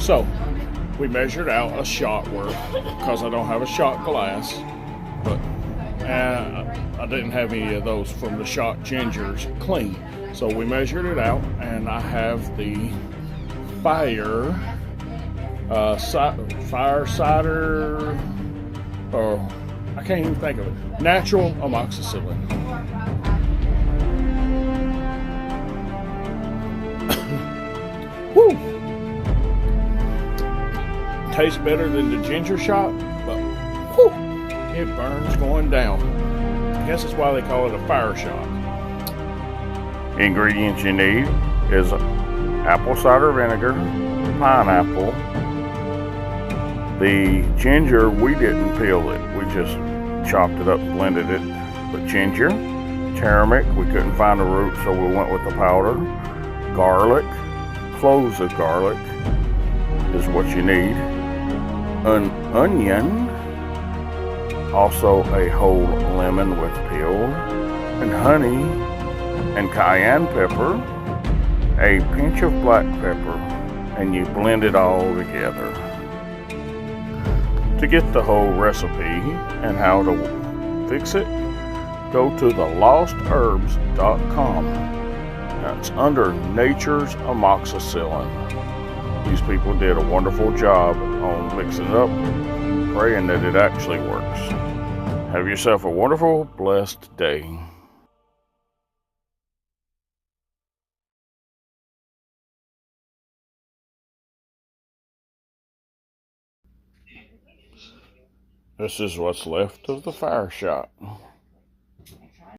So we measured out a shot worth because I don't have a shot glass, but I didn't have any of those from the shot gingers clean. So we measured it out, and I have the fire cider, or I can't even think of it. Natural amoxicillin. Woo! Tastes better than the ginger shot, but whew, it burns going down. I guess that's why they call it a fire shot. Ingredients you need is apple cider vinegar, pineapple. The ginger, we didn't peel it. We just chopped it up and blended it. But ginger, turmeric, we couldn't find the root, so we went with the powder. Garlic, cloves of garlic is what you need. An onion, also a whole lemon with peel, and honey, and cayenne pepper, a pinch of black pepper, and you blend it all together. To get the whole recipe and how to fix it, go to thelostherbs.com. That's under Nature's Amoxicillin. These people did a wonderful job on mixing it up, praying that it actually works. Have yourself a wonderful, blessed day. This is what's left of the fire shot.